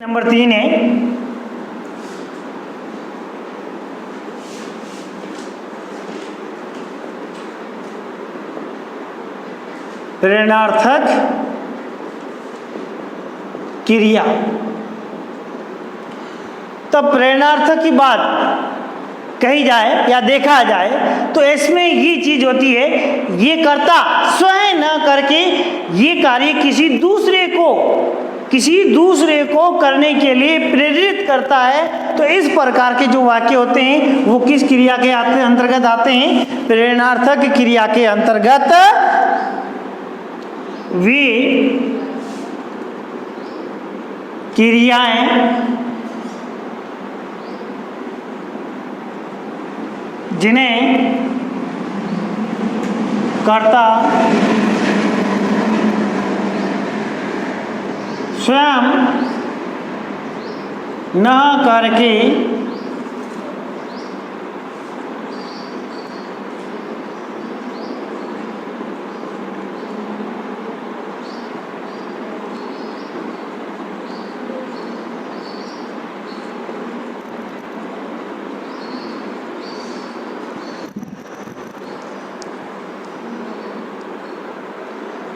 Number 3 है प्रेरणार्थक क्रिया। तब प्रेरणार्थक की बात कही जाए या देखा जाए तो इसमें ये चीज होती है, ये कर्ता स्वयं न करके ये कार्य किसी दूसरे को करने के लिए प्रेरित करता है। तो इस प्रकार के जो वाक्य होते हैं वो किस क्रिया के अंतर्गत आते हैं? प्रेरणार्थक क्रिया के अंतर्गत वे क्रियाएं जिन्हें कर्ता स्वयं न करके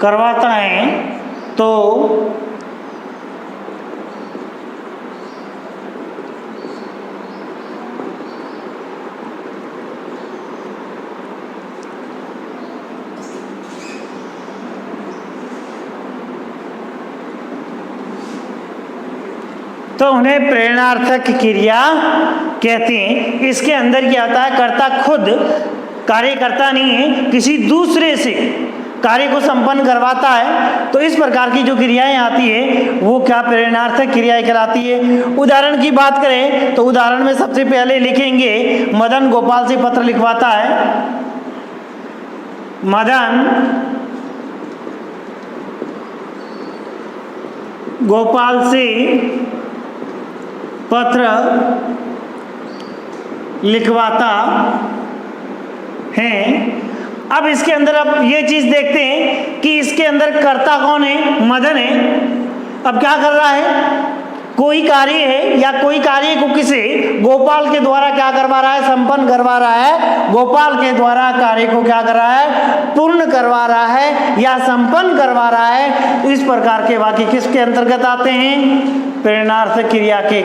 करवाता है तो उन्हें प्रेरणार्थक क्रिया कहते हैं। इसके अंदर क्या आता है? कर्ता खुद कार्य करता नहीं है, किसी दूसरे से कार्य को संपन्न करवाता है। तो इस प्रकार की जो क्रियाएं आती है वो क्या प्रेरणार्थक क्रियाएं कहलाती है। उदाहरण की बात करें तो उदाहरण में सबसे पहले लिखेंगे मदन गोपाल से पत्र लिखवाता है। मदन गोपाल से पत्र लिखवाता है। अब इसके अंदर अब ये चीज देखते हैं कि इसके अंदर कर्ता कौन है? मदन है। अब क्या कर रहा है? कोई कार्य है या कोई कार्य को किसे गोपाल के द्वारा क्या करवा रहा है? संपन्न करवा रहा है। गोपाल के द्वारा कार्य को क्या कर रहा है? पूर्ण करवा रहा है या संपन्न करवा रहा है। तो इस प्रकार के वाक्य किसके अंतर्गत आते हैं? प्रेरणार्थक क्रिया के।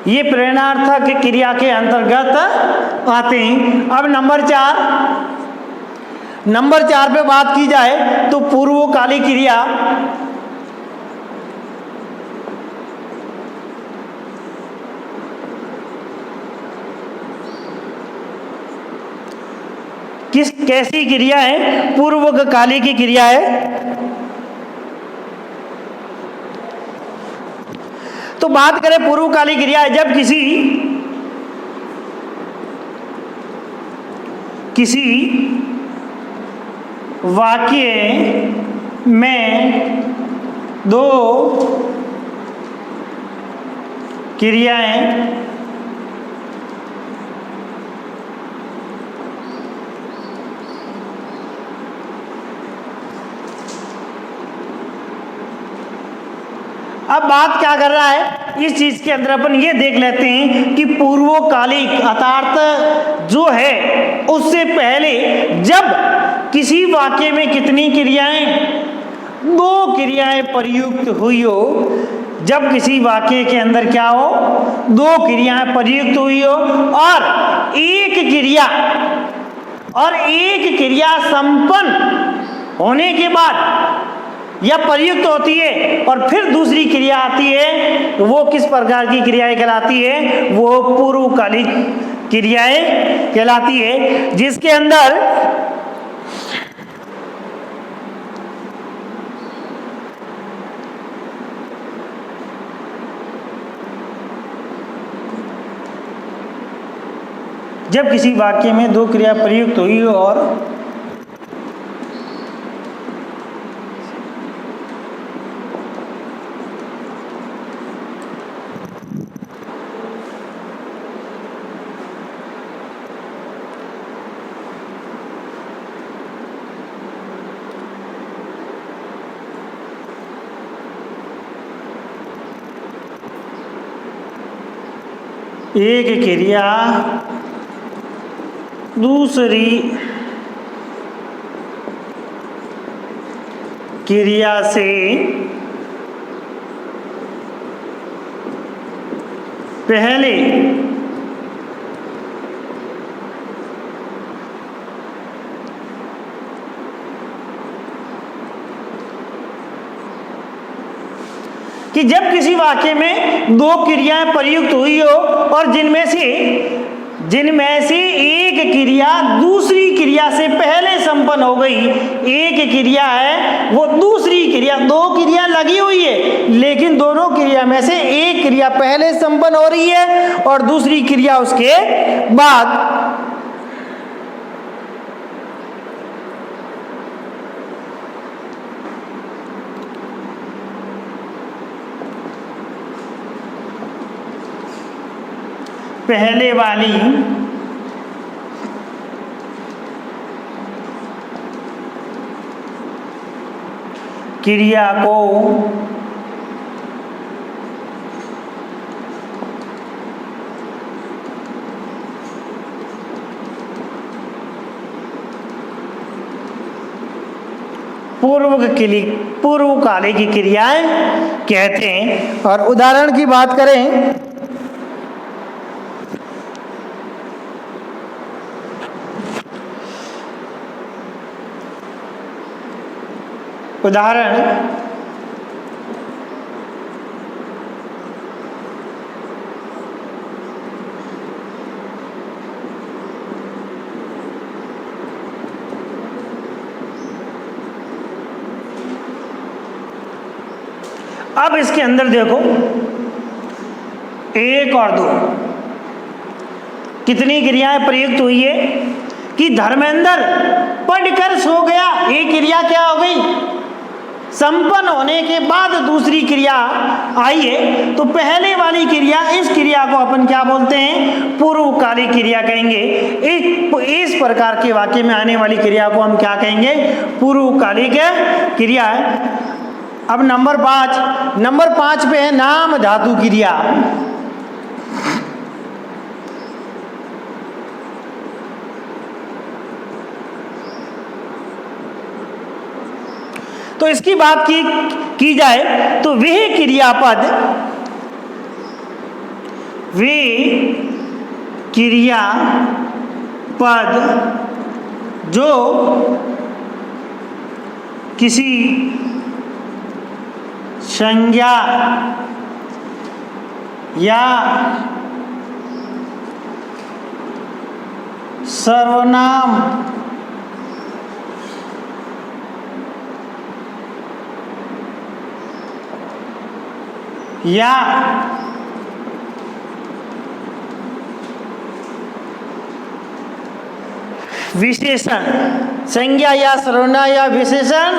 ये प्रेरणार्थक क्रिया के अंतर्गत आते हैं। अब नंबर 4 पे बात की जाए तो पूर्वकालिक क्रिया। कैसी क्रिया है? पूर्वकालिक क्रिया है। तो बात करें पूर्वकालिक क्रिया है जब किसी वाक्य में दो क्रियाएं अब बात क्या कर रहा है? इस चीज के अंदर अपन ये देख लेते हैं कि पूर्वकालिक अर्थात जो है उससे पहले जब किसी वाक्य में कितनी क्रियाएं? 2 क्रियाएं प्रयुक्त हुई हो। जब किसी वाक्य के अंदर क्या हो? 2 क्रियाएं प्रयुक्त हुई हो और एक क्रिया संपन्न होने के बाद या प्रयुक्त होती है और फिर दूसरी क्रिया आती है, तो वो किस प्रकार की क्रियाएं कहलाती है? वो पूर्वकालिक क्रियाएं कहलाती है। जिसके अंदर जब किसी वाक्य में 2 क्रिया प्रयुक्त हुई और एक क्रिया दूसरी क्रिया से पहले कि जब किसी वाक्य में दो क्रियाएं प्रयुक्त हुई हो और जिनमें से एक क्रिया दूसरी क्रिया से पहले संपन्न हो गई। एक क्रिया है वो दूसरी क्रिया, दो क्रिया लगी हुई है लेकिन दोनों क्रिया में से एक क्रिया पहले संपन्न हो रही है और दूसरी क्रिया उसके बाद। पहले वाली क्रिया को पूर्वकालिक क्रियाएं कहते हैं। और उदाहरण की बात करें अब इसके अंदर देखो, एक और दो कितनी क्रियाएं प्रयुक्त हुई है कि धर्मेंद्र पढ़कर सो गया। एक क्रिया क्या हो गई, संपन्न होने के बाद दूसरी क्रिया आई है। तो पहले वाली क्रिया, इस क्रिया को अपन क्या बोलते हैं, पूर्वकालिक क्रिया कहेंगे। इस प्रकार के वाक्य में आने वाली क्रिया को हम क्या कहेंगे, पूर्वकालिक क्रिया है। अब नंबर 5 पे है नाम धातु क्रिया। तो इसकी बात की जाए तो वह क्रियापद जो किसी संज्ञा या सर्वनाम या विशेषण, संज्ञा या सर्वनाम या विशेषण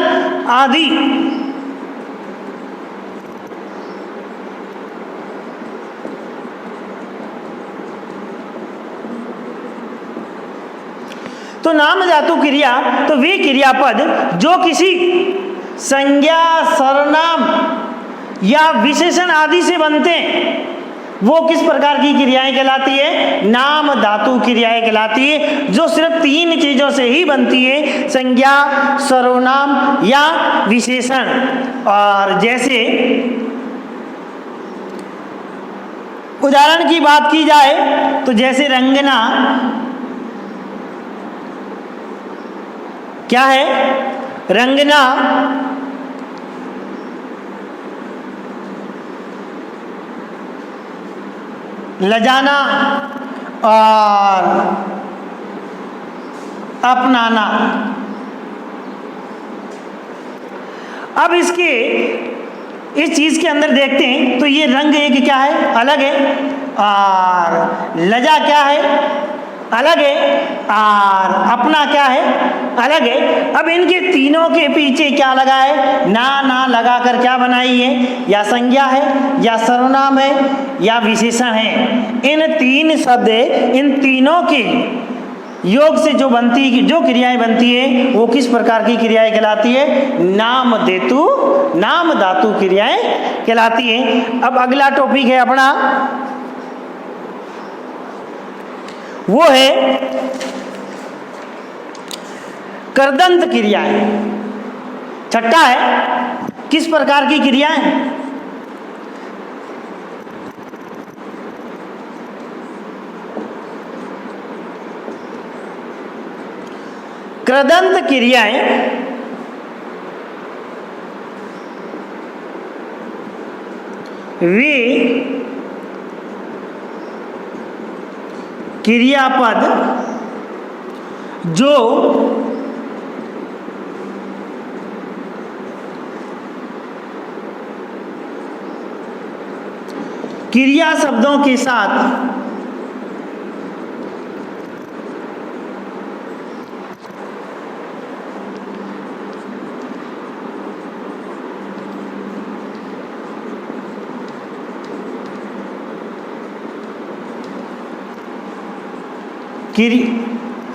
आदि तो नाम धातु क्रिया तो वे क्रियापद जो किसी संज्ञा, सर्वनाम या विशेषण आदि से बनते हैं वो किस प्रकार की क्रियाएं कहलाती है, नाम धातु क्रियाएं कहलाती है। जो सिर्फ 3 चीजों से ही बनती है, संज्ञा, सर्वनाम या विशेषण। और जैसे उदाहरण की बात की जाए तो जैसे रंगना क्या है, रंगना लजाना और अपनाना। अब इस चीज के अंदर देखते हैं तो ये रंग एक क्या है, अलग है, और लजा क्या है, अलग है, और अपना क्या है, अलग है। अब इनके तीनों के पीछे क्या लगा है, ना लगाकर क्या बनाई है, या संज्ञा है, या सर्वनाम है, या विशेषण है। इन 3 शब्द, इन तीनों के योग से जो क्रियाएं बनती है वो किस प्रकार की क्रियाएं कहलाती है, नाम धातु क्रियाएं कहलाती है। अब अगला टॉपिक है अपना वो है कृदंत क्रियाएं। छठा है किस प्रकार की क्रियाएं? कृदंत क्रियाएं वे क्रियापद जो क्रिया शब्दों के साथ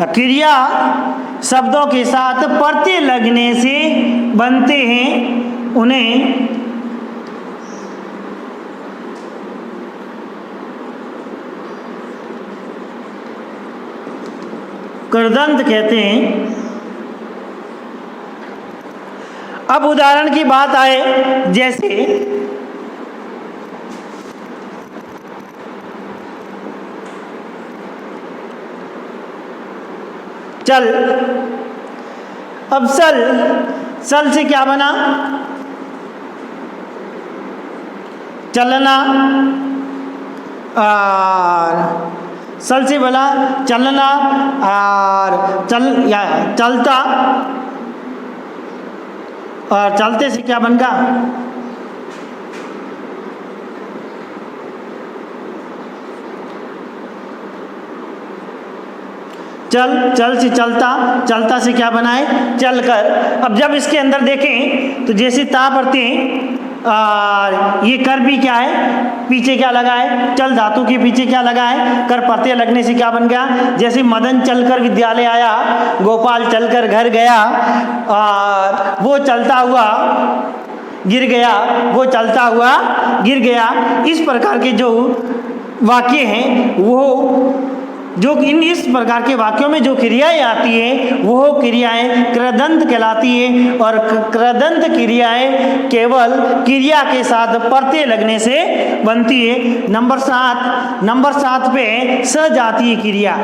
क्रिया शब्दों के साथ प्रत्यय लगने से बनते हैं, उन्हें कृदंत कहते हैं। अब उदाहरण की बात आए, जैसे चल। अब सल से क्या बना? चलना। और सल से बोला चलना और चलता, और चलते से क्या बन गया? चल से चलता, चलता से क्या बनाए? चलकर। अब जब इसके अंदर देखें तो जैसे ता पढ़ते हैं, और ये कर भी क्या है? पीछे क्या लगा है? चल धातु के पीछे क्या लगा है? कर प्रत्यय लगने से क्या बन गया? जैसे मदन चलकर विद्यालय आया, गोपाल चलकर घर गया, और वो चलता हुआ गिर गया, वो चलता हुआ गिर गया। इस प्रकार के जो वाक्य हैं, वो जो इस प्रकार के वाक्यों में जो क्रियाएं आती हैं, वो क्रियाएं कृदंत कहलाती हैं। और कृदंत क्रियाएं केवल क्रिया के साथ प्रत्यय लगने से बनती है। नंबर 7 पे सजातीय क्रिया।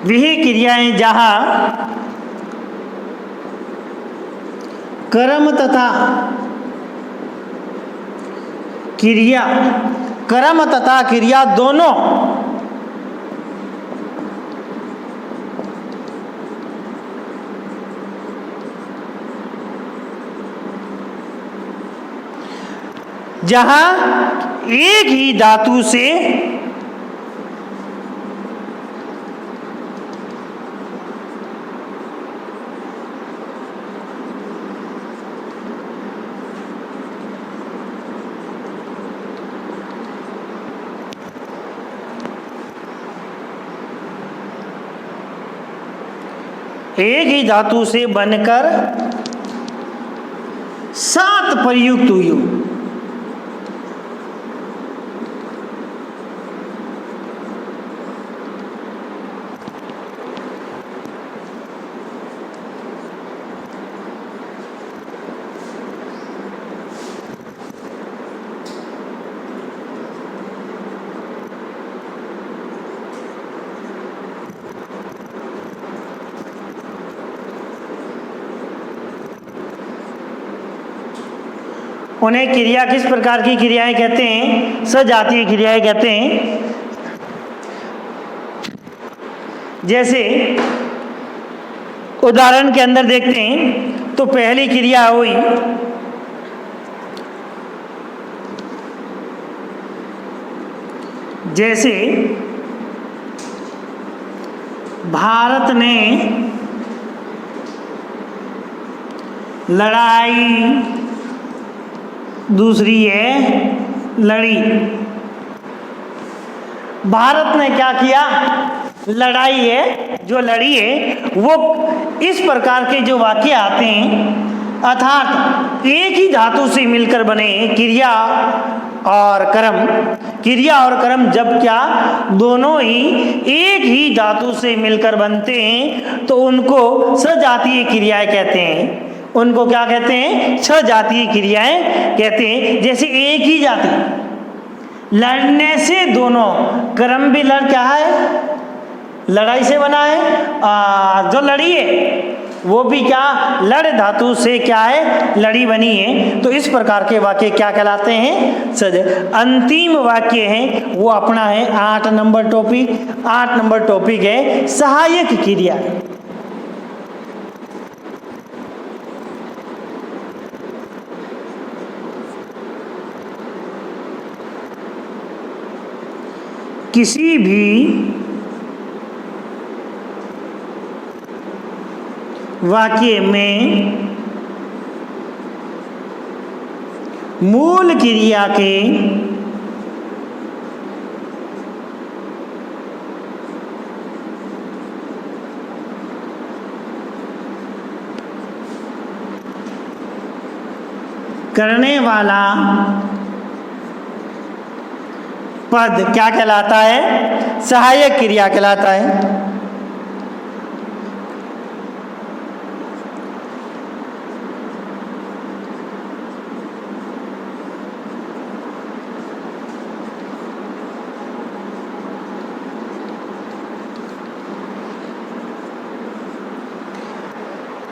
वह क्रियाएं जहाँ कर्म तथा क्रिया दोनों जहाँ एक ही धातु से बनकर 7 प्रयुक्त हुई हो। उन्हें क्रिया किस प्रकार की क्रियाएं कहते हैं? सजातीय क्रियाएं कहते हैं। जैसे उदाहरण के अंदर देखते हैं तो पहली क्रिया हुई जैसे भारत ने दूसरी है लड़ी। भारत ने क्या किया? लड़ाई है, जो लड़ी है वो इस प्रकार के जो वाक्य आते हैं, अर्थात एक ही धातु से मिलकर बने क्रिया और कर्म, क्रिया और कर्म जब क्या दोनों ही एक ही धातु से मिलकर बनते हैं तो उनको सजातीय क्रियाएं कहते हैं। उनको क्या कहते हैं? सजातीय क्रियाएं कहते हैं। जैसे एक ही जाति, लड़ने से दोनों, कर्म भी लड़ क्या है? लड़ाई से बना है। जो लड़ी है वो भी क्या? लड़ धातु से क्या है? लड़ी बनी है। तो इस प्रकार के वाक्य क्या कहलाते हैं? सज। अंतिम वाक्य है वो अपना है 8 नंबर टॉपिक। 8 नंबर टॉपिक है सहायक क्रिया। किसी भी वाक्य में मूल क्रिया के करने वाला पद क्या कहलाता है? सहायक क्रिया कहलाता है।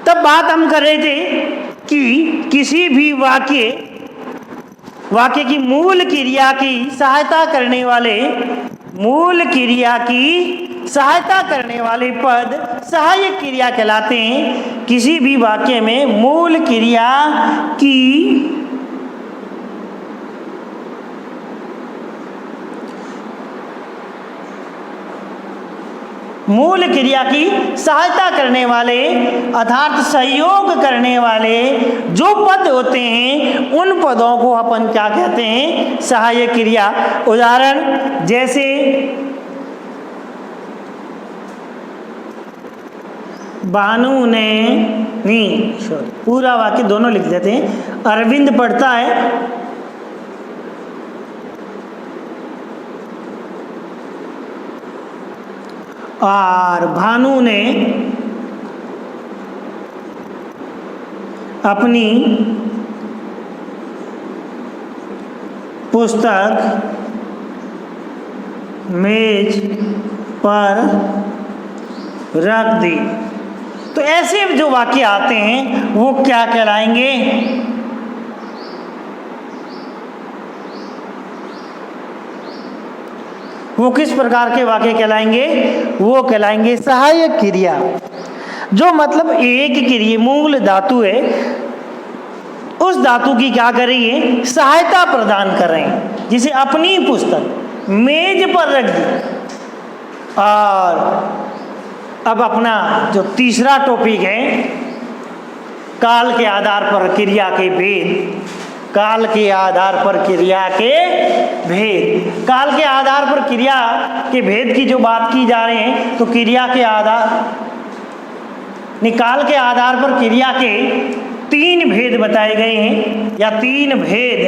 तब बात हम कर रहे थे कि किसी भी वाक्य की मूल क्रिया की सहायता करने वाले, मूल क्रिया की सहायता करने वाले पद सहायक क्रिया कहलाते हैं। किसी भी वाक्य में मूल क्रिया की सहायता करने वाले अर्थात सहयोग करने वाले जो पद होते हैं उन पदों को अपन क्या कहते हैं? सहायक क्रिया। उदाहरण जैसे भानु ने, नहीं सॉरी, पूरा वाक्य दोनों लिख देते हैं। अरविंद पढ़ता है और भानु ने अपनी पुस्तक मेज पर रख दी। तो ऐसे जो वाक्य आते हैं वो क्या कहलाएंगे? वो किस प्रकार के वाक्य कहलाएंगे? वो कहलाएंगे सहायक क्रिया। जो मतलब एक क्रिया मूल धातु है, उस धातु की क्या कर रही है? सहायता प्रदान कर रहे हैं। जिसे अपनी पुस्तक मेज पर रख दी। और अब अपना जो तीसरा टॉपिक है काल के आधार पर क्रिया के भेद। काल के आधार पर क्रिया के भेद। काल के आधार पर क्रिया के भेद की जो बात की जा रही है तो क्रिया के आधार, काल के आधार पर क्रिया के 3 भेद बताए गए हैं या 3 भेद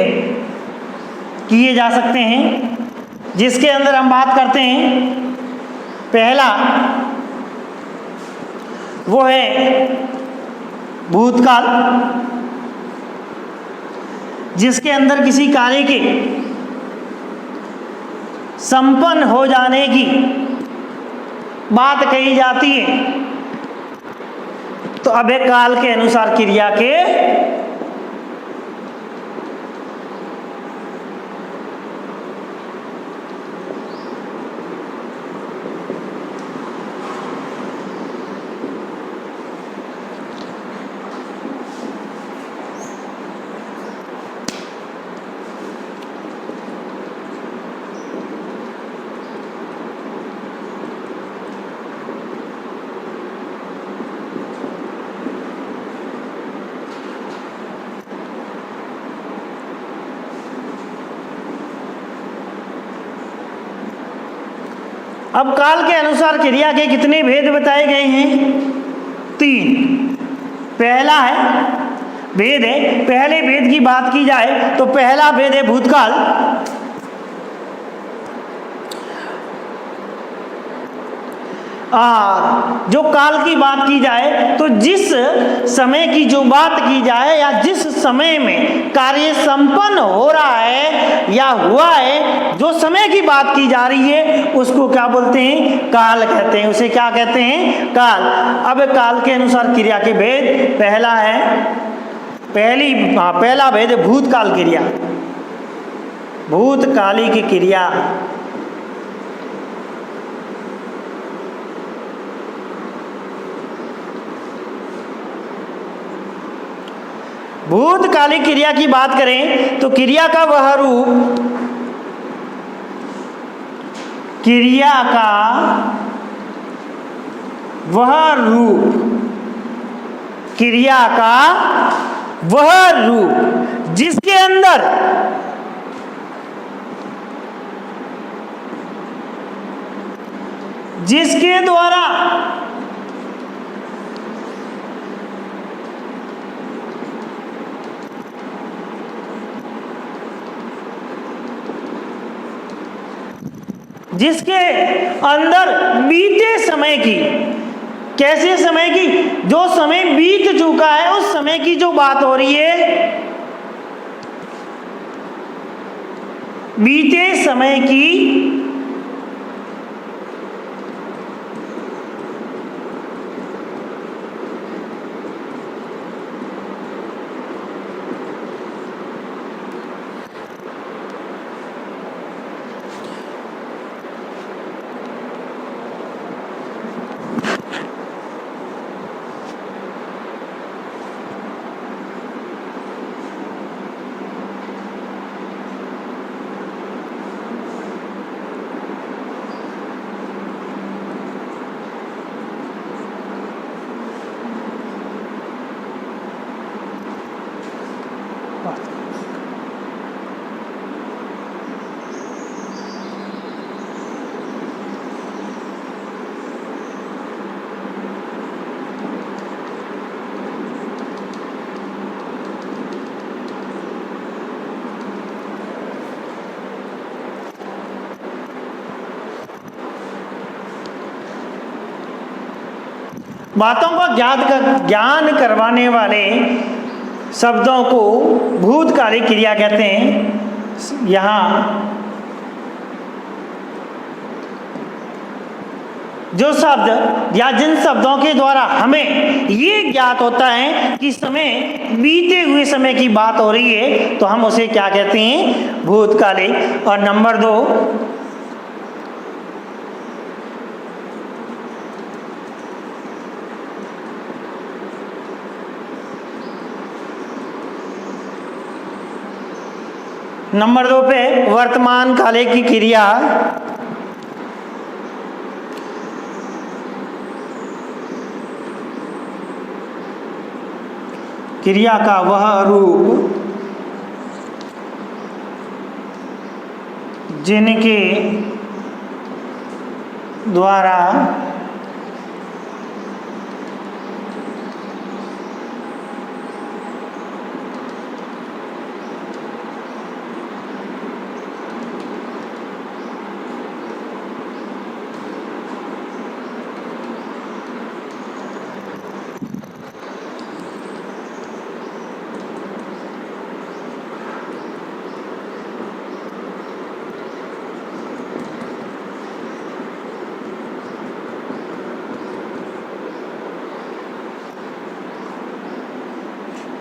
किए जा सकते हैं, जिसके अंदर हम बात करते हैं। पहला वो है भूतकाल, जिसके अंदर किसी कार्य के संपन्न हो जाने की बात कही जाती है। तो अब एक काल के अनुसार क्रिया के अब काल के अनुसार क्रिया के कितने भेद बताए गए हैं? 3। पहला है भेद है, पहले भेद की बात की जाए तो पहला भेद है भूतकाल। और जो काल की बात की जाए तो जिस समय की जो बात की जाए या जिस समय में कार्य संपन्न हो रहा है या हुआ है, जो समय की बात की जा रही है उसको क्या बोलते हैं? काल कहते हैं। उसे क्या कहते हैं? काल। अब काल के अनुसार क्रिया के भेद पहला है, पहला भेद है भूतकाल क्रिया, भूतकालिक क्रिया। भूतकालिक क्रिया की बात करें तो क्रिया का वह रूप, क्रिया का वह रूप, क्रिया का वह रूप जिसके अंदर जिसके द्वारा जिसके अंदर बीते समय की, कैसे समय की? जो समय बीत चुका है उस समय की जो बात हो रही है, बीते समय की बातों का ज्ञान करवाने वाले शब्दों को भूतकालिक क्रिया कहते हैं। यहाँ जो शब्द या जिन शब्दों के द्वारा हमें ये ज्ञात होता है कि समय बीते हुए समय की बात हो रही है तो हम उसे क्या कहते हैं? भूतकालिक। और नंबर 2, नंबर 2 पे वर्तमान काले की क्रिया, क्रिया का वह रूप जिनके द्वारा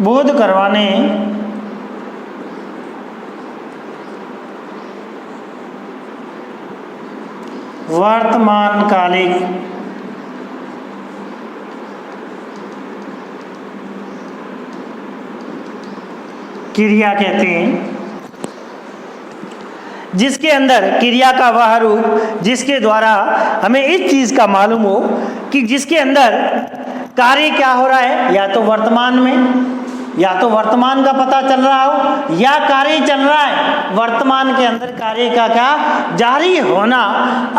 बोध करवाने वर्तमान कालिक क्रिया कहते हैं, जिसके अंदर क्रिया का वह रूप जिसके द्वारा हमें इस चीज का मालूम हो कि जिसके अंदर कार्य क्या हो रहा है, या तो वर्तमान में या तो वर्तमान का पता चल रहा हो या कार्य चल रहा है, वर्तमान के अंदर कार्य का क्या जारी होना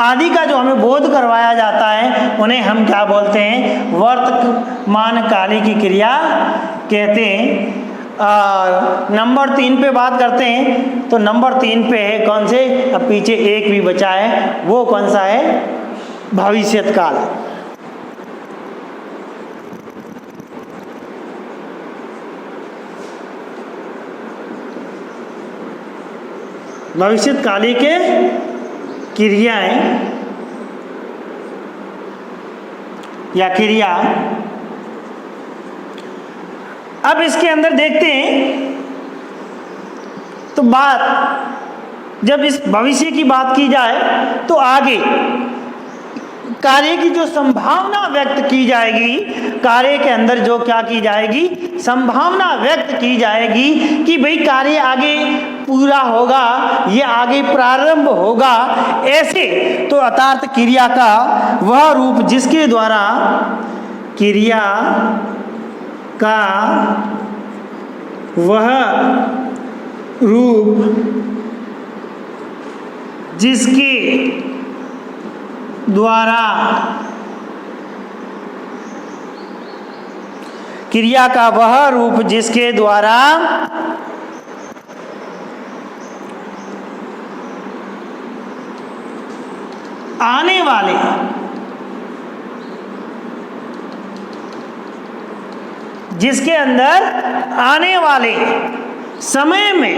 आदि का जो हमें बोध करवाया जाता है, उन्हें हम क्या बोलते हैं, वर्तमान काली की क्रिया कहते हैं। नंबर 3 पे बात करते हैं, तो नंबर 3 पे है कौन से, अब पीछे एक भी बचा है, वो कौन सा है, भविष्यत काल। भविष्यत काली के क्रियाएं या क्रिया। अब इसके अंदर देखते हैं, तो बात जब इस भविष्य की बात की जाए तो आगे कार्य की जो संभावना व्यक्त की जाएगी, कार्य के अंदर जो क्या की जाएगी, संभावना व्यक्त की जाएगी कि भाई कार्य आगे पूरा होगा, ये आगे प्रारंभ होगा, ऐसे तो अर्थात क्रिया का वह रूप जिसके द्वारा क्रिया का वह रूप जिसके द्वारा क्रिया का वह रूप जिसके द्वारा आने वाले जिसके अंदर आने वाले समय में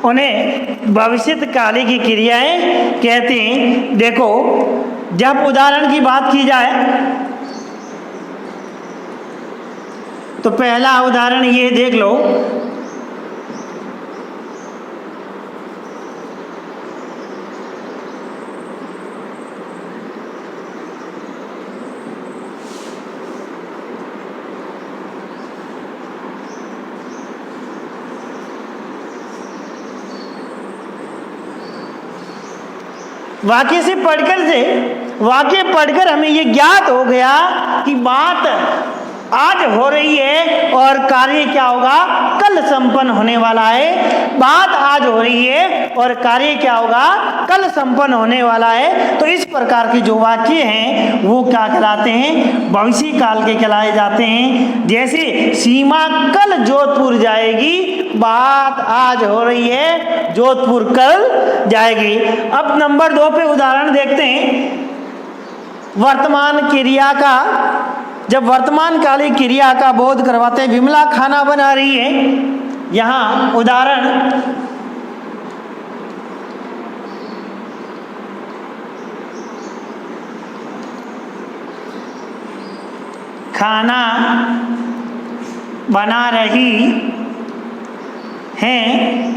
उन्हें भविष्यत काली की क्रियाएं कहते हैं। देखो, जब उदाहरण की बात की जाए तो पहला उदाहरण ये देख लो, वाक्य से वाक्य पढ़कर हमें ये ज्ञात हो गया कि बात आज हो रही है और कार्य क्या होगा, कल संपन्न होने वाला है। बात आज हो रही है और कार्य क्या होगा, कल संपन्न होने वाला है। तो इस प्रकार के जो वाक्य हैं वो क्या कहलाते हैं, भविष्य काल के कहलाए जाते हैं। जैसे सीमा कल जोधपुर जाएगी, बात आज हो रही है, जोधपुर कल जाएगी। अब नंबर 2 पे उदाहरण देखते हैं, वर्तमान क्रिया का, जब वर्तमान कालिक क्रिया का बोध करवाते हैं। विमला खाना बना रही है, यहाँ उदाहरण खाना बना रही हैं,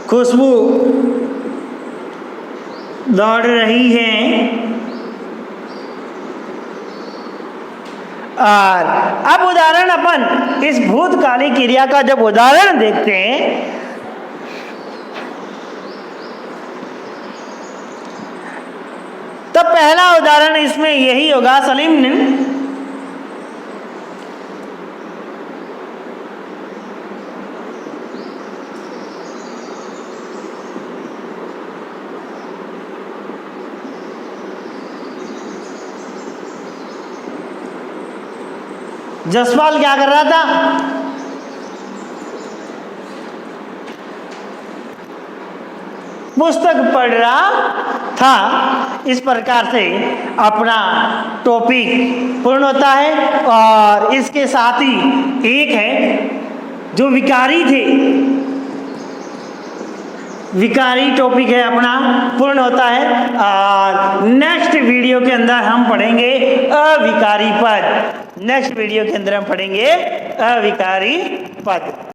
खुशबू दौड़ रही है, और अब उदाहरण अपन इस भूतकालिक क्रिया का जब उदाहरण देखते हैं तब पहला उदाहरण इसमें यही होगा, सलीम ने जसपाल क्या कर रहा था, पुस्तक पढ़ रहा था। इस प्रकार से अपना टॉपिक पूर्ण होता है। और इसके साथ ही एक है जो विकारी थे, विकारी टॉपिक है अपना पूर्ण होता है। और नेक्स्ट वीडियो के अंदर हम पढ़ेंगे अविकारी पद। नेक्स्ट वीडियो के अंदर हम पढ़ेंगे अविकारी पद।